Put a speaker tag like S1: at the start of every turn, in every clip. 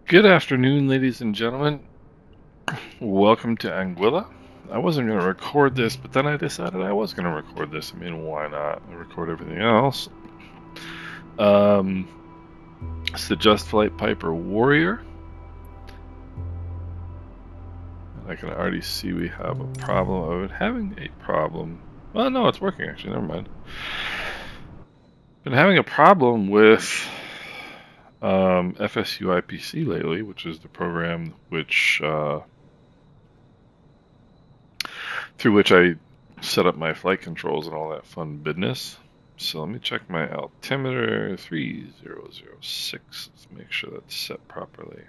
S1: Good afternoon, ladies and gentlemen. Welcome to Anguilla. I wasn't going to record this, but then I decided I was going to record this. I mean, why not? I record everything else. It's the JustFlight Piper Warrior. I can already see we have a problem. I've been having a problem. Well, no, it's working actually. Never mind. Been having a problem with FSUIPC lately, which is the program through which I set up my flight controls and all that fun business. So let me check my altimeter, 3006. Let's make sure that's set properly.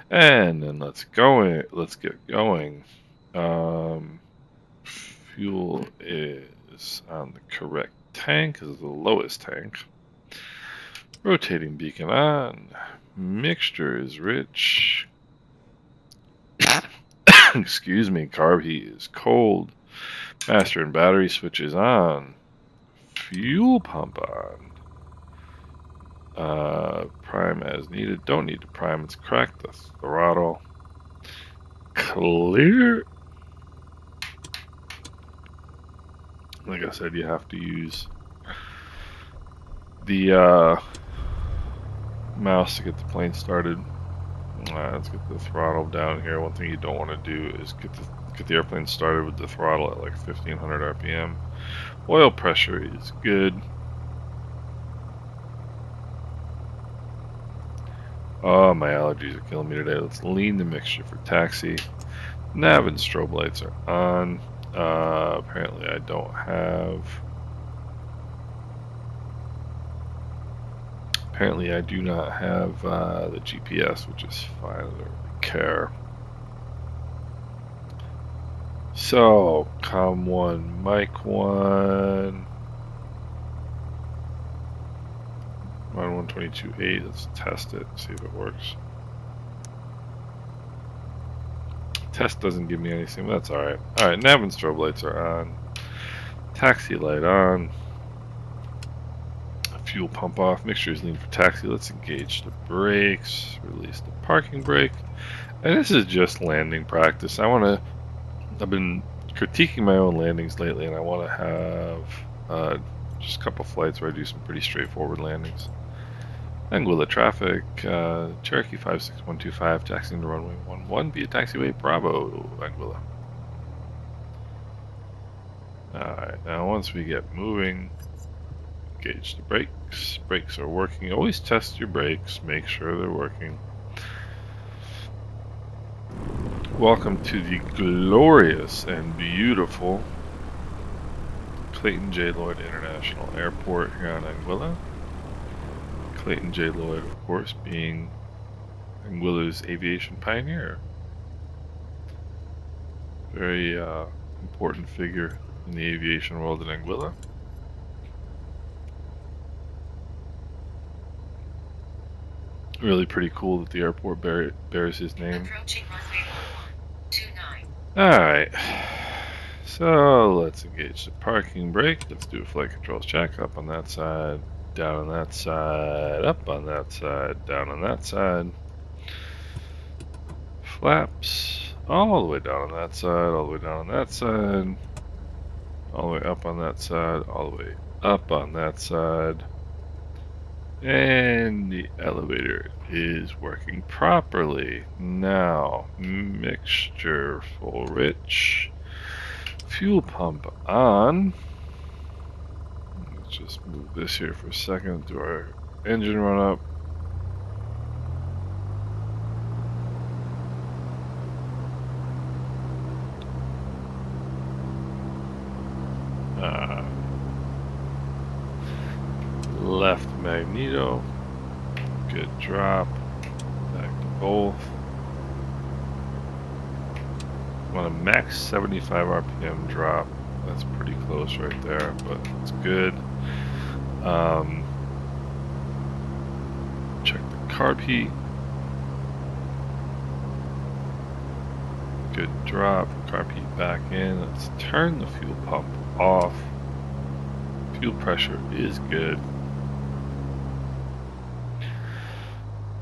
S1: And then let's get going. Fuel is on the correct tank, is the lowest tank. Rotating beacon on. Mixture is rich. Excuse me, carb heat is cold. Master and battery switches on. Fuel pump on. Prime as needed. Don't need to prime. It's cracked the throttle. Clear. Like I said, you have to use the mouse to get the plane started. Let's get the throttle down here. One thing you don't want to do is get the airplane started with the throttle at like 1500 RPM. Oil pressure is good. Oh, my allergies are killing me today. Let's lean the mixture for taxi. Nav and strobe lights are on. Apparently I don't have... Apparently I do not have the GPS, which is fine. I don't really care. So, COM1, mic 1. 122.8, let's test it, see if it works. Test doesn't give me anything, but that's alright. Alright, nav and strobe lights are on. Taxi light on. Fuel pump off. Mixture is lean for taxi. Let's engage the brakes. Release the parking brake. And this is just landing practice. I've been critiquing my own landings lately, and I want to have just a couple flights where I do some pretty straightforward landings. Anguilla traffic, Cherokee 56125, taxiing to runway 11 via taxiway Bravo, Anguilla. Alright, now once we get moving, engage the brakes. Brakes are working. Always test your brakes, make sure they're working. Welcome to the glorious and beautiful Clayton J. Lloyd International Airport here on Anguilla. Clayton J. Lloyd, of course, being Anguilla's aviation pioneer. Very important figure in the aviation world in Anguilla. Really pretty cool that the airport bears his name. Alright, so let's engage the parking brake. Let's do a flight controls check. Up on that side, down on that side, up on that side, down on that side. Flaps all the way down on that side, all the way down on that side, all the way up on that side, all the way up on that side. And the elevator is working properly. Now, mixture full rich. Fuel pump on. Let's just move this here for a second. Do our engine run up. Left magneto. Good drop. Back to both. Want a max 75 RPM drop. That's pretty close right there, but it's good. Check the carb heat. Good drop. Carb heat back in. Let's turn the fuel pump off. Fuel pressure is good.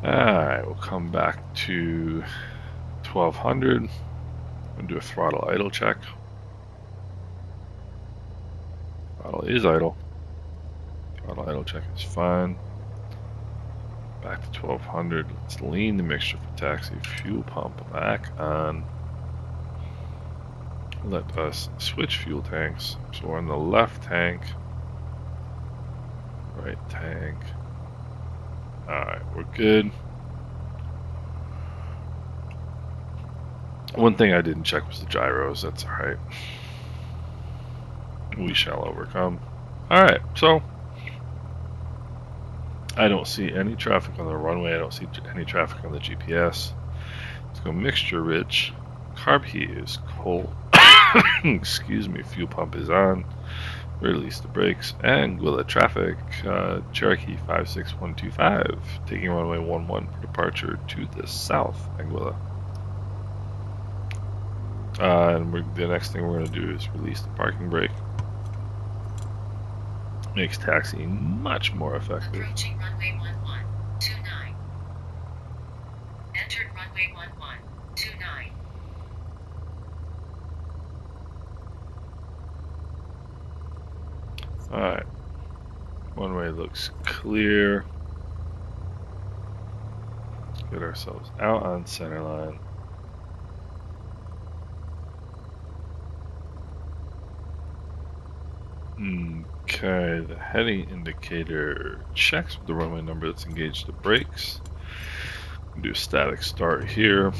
S1: Alright, we'll come back to 1200 and do a throttle idle check. Throttle is idle. Throttle idle check is fine. Back to 1200. Let's lean the mixture for taxi. Fuel pump back on. Let us switch fuel tanks. So we're in the left tank. Right tank. Alright, we're good. One thing I didn't check was the gyros. That's alright. We shall overcome. Alright, so I don't see any traffic on the runway. I don't see any traffic on the GPS. Let's go mixture rich. Carb heat is cold. Excuse me. Fuel pump is on. Release the brakes. Anguilla traffic. Cherokee 56125. Taking runway 11 for departure to the south. Anguilla. And the next thing we're going to do is release the parking brake. Makes taxiing much more effective.
S2: Approaching runway 1129. Entered runway 1129.
S1: Alright. One-way looks clear. Let's get ourselves out on center line. Okay, the heading indicator checks with the runway number that's engaged the brakes. Do a static start here.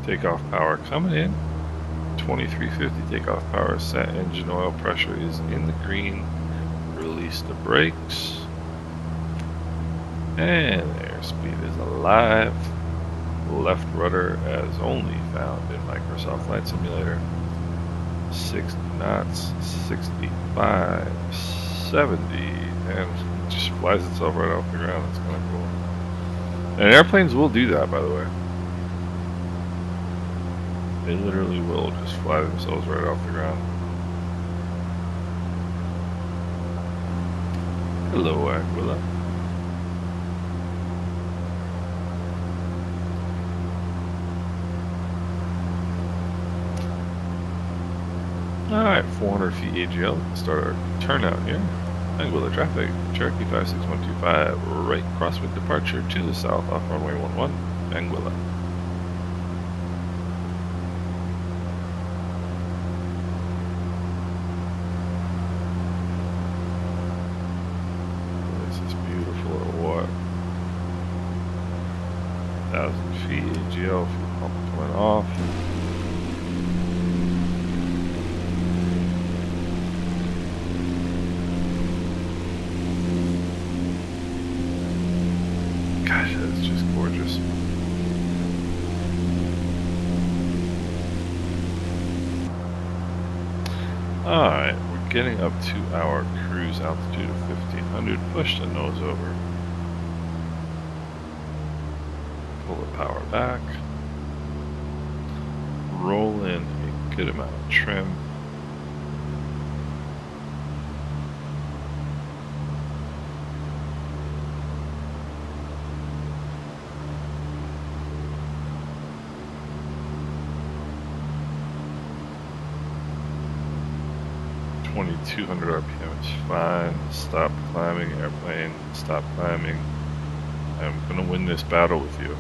S1: Takeoff power coming in. 2350 takeoff power set. Engine oil pressure is in the green. Release the brakes. And airspeed is alive. Left rudder as only found in Microsoft Flight Simulator. 60 knots, 65, 70, and it just flies itself right off the ground. It's kind of cool. And airplanes will do that, by the way. They literally will just fly themselves right off the ground. Hello, Anguilla. Alright, 400 feet AGL. Let's start our turnout here. Anguilla traffic, Cherokee 56125, right crosswind departure to the south off runway 11, Anguilla. This is beautiful or what? 1,000 feet AGL, fuel pump coming off. Gosh, that's just gorgeous. Alright, we're getting up to our cruise altitude of 1500. Push the nose over. Pull the power back. Roll in a good amount of trim. .200 RPM is fine. Stop climbing, airplane. Stop climbing. I'm gonna win this battle with you.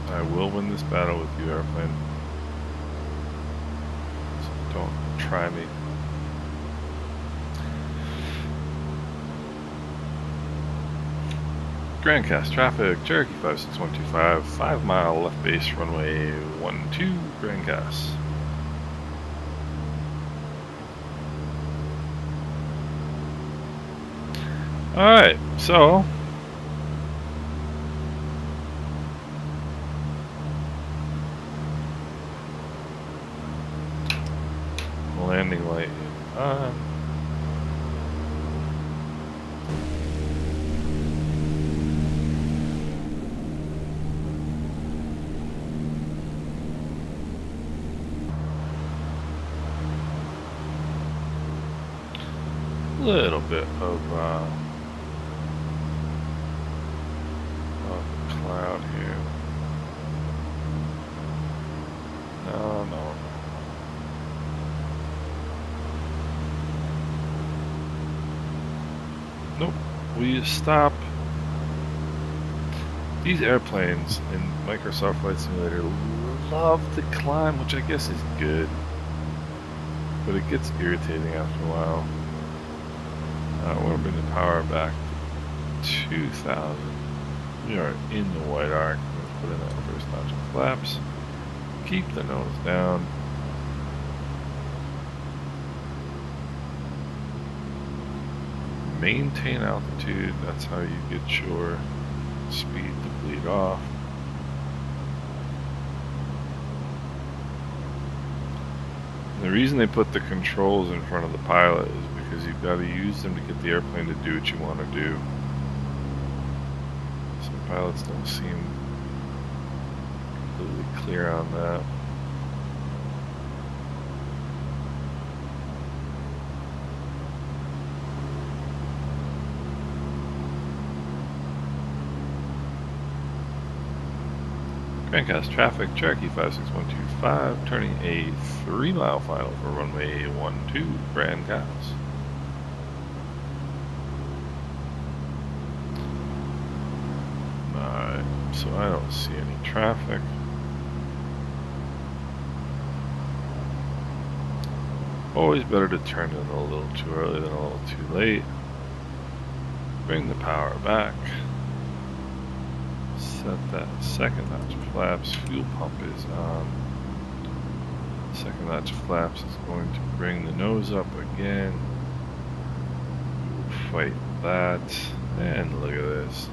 S1: I will win this battle with you, airplane. So don't try me. Grand Cast traffic, Cherokee 56125, 5 mile left base runway 12, Grand Cast. Alright, so landing light is on. little bit of the cloud here. No, no, no. Nope. We stop. These airplanes in Microsoft Flight Simulator love to climb, which I guess is good. But it gets irritating after a while. I want to bring the power back to 2000. We are in the white arc. Let's put in that first notch of flaps. Keep the nose down. Maintain altitude. That's how you get your speed to bleed off. And the reason they put the controls in front of the pilot is because you've got to use them to get the airplane to do what you want to do. Some pilots don't seem completely clear on that. Grandcast traffic, Cherokee 56125, turning a 3-mile final for runway 12, Grandcast. Alright, so I don't see any traffic. Always better to turn in a little too early than a little too late. Bring the power back. Set that second notch of flaps. Fuel pump is on. Second notch of flaps is going to bring the nose up again. We'll fight that. And look at this.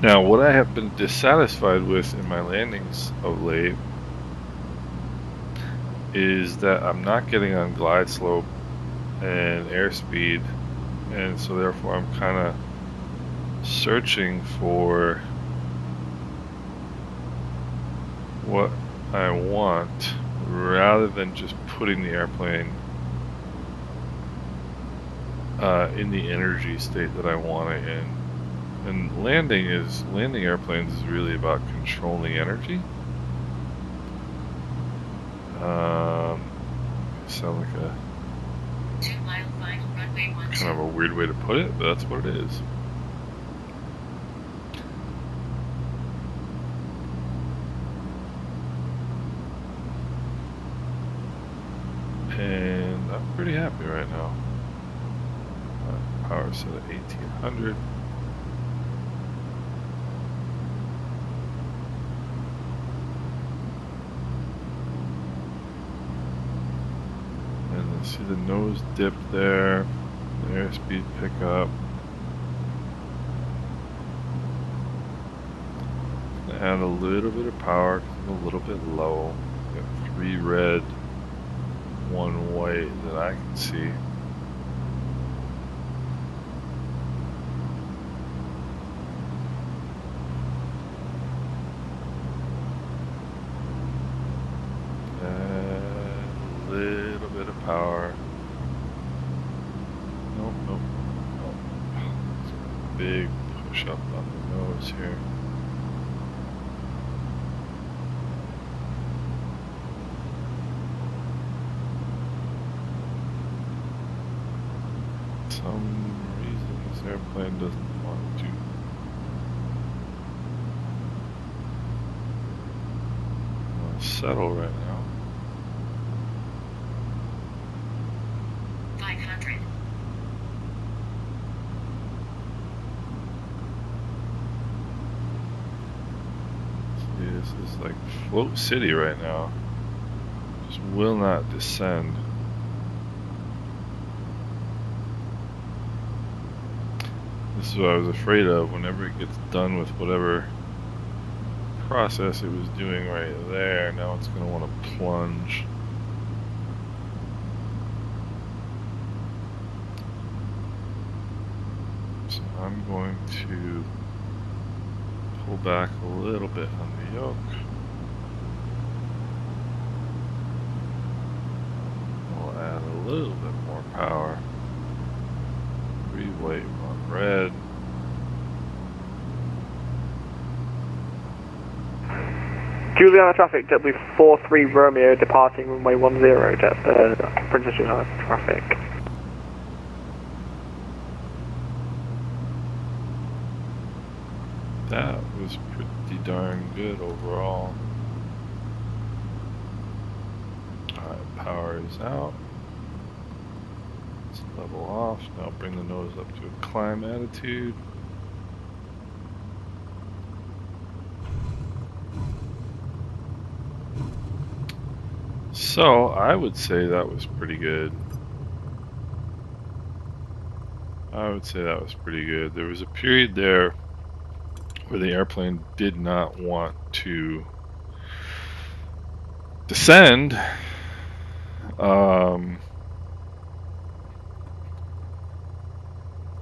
S1: Now, what I have been dissatisfied with in my landings of late is that I'm not getting on glide slope and airspeed, and so therefore I'm kind of searching for what I want rather than just putting the airplane in the energy state that I want it in. And landing airplanes is really about controlling energy. Sound like a
S2: 2-mile final runway 12.
S1: kind of a weird way to put it, but that's what it is. And I'm pretty happy right now. Power set at 1800. See the nose dip there, the airspeed pick up. Add a little bit of power, a little bit low. Got 3 red, 1 white that I can see. Power. Nope, nope, nope, nope. It's a big push up on the nose here. Some reason this airplane doesn't want to. I want to settle right now.
S2: 500.
S1: See, this is like float city right now. Just will not descend. This is what I was afraid of. Whenever it gets done with whatever process it was doing right there, now it's going to want to plunge. So I'm going to pull back a little bit on the yoke. We'll add a little bit more power. 3 white, 1 red.
S3: Juliana traffic, JetBlue 43 Romeo departing runway 10, Princess Juliana traffic.
S1: That was pretty darn good overall. Alright, power is out. Let's level off. Now bring the nose up to a climb attitude. So, I would say that was pretty good. I would say that was pretty good. There was a period there where the airplane did not want to descend. Grand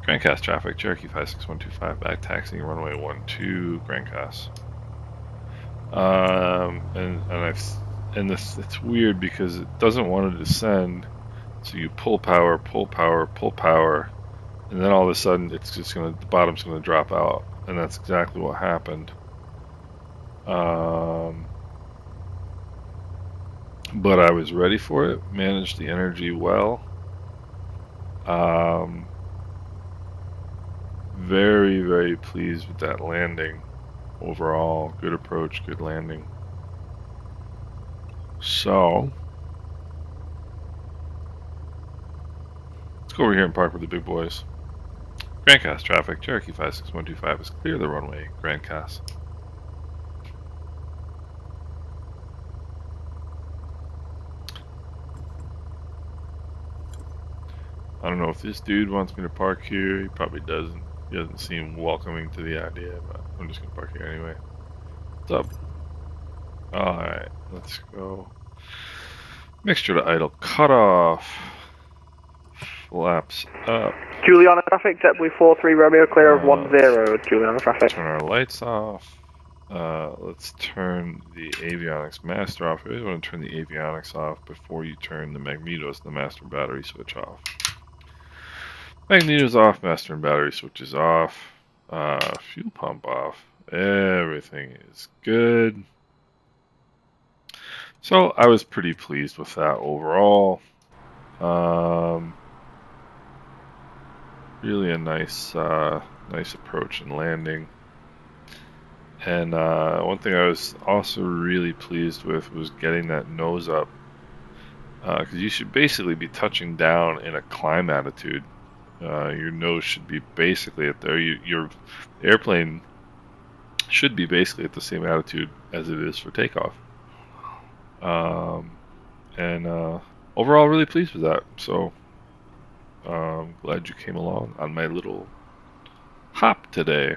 S1: Cast traffic, Cherokee 56125, back taxiing runway 12, Grand Cast. And it's weird because it doesn't want to descend, so you pull power, pull power, pull power, and then all of a sudden it's just the bottom's gonna drop out, and that's exactly what happened. But I was ready for it, managed the energy well. Very, very pleased with that landing. Overall, good approach, good landing. So, let's go over here and park with the big boys. Grand Cast traffic, Cherokee 56125 is clear the runway, Grand Cast. I don't know if this dude wants me to park here. He probably doesn't. He doesn't seem welcoming to the idea, but I'm just gonna park here anyway. What's up? Alright, let's go. Mixture to idle cutoff. Flaps up.
S3: Juliana traffic, JetBlue 43 Romeo clear of 10, Juliana traffic.
S1: Turn our lights off. Let's turn the avionics master off. You always want to turn the avionics off before you turn the magnetos, the master battery switch off. Magnetos off, master and battery switches off. Fuel pump off. Everything is good. So I was pretty pleased with that overall. Really a nice approach and landing. And one thing I was also really pleased with was getting that nose up, because you should basically be touching down in a climb attitude. Your nose should be basically at there. Your airplane should be basically at the same attitude as it is for takeoff. And overall, really pleased with that. So glad you came along on my little hop today.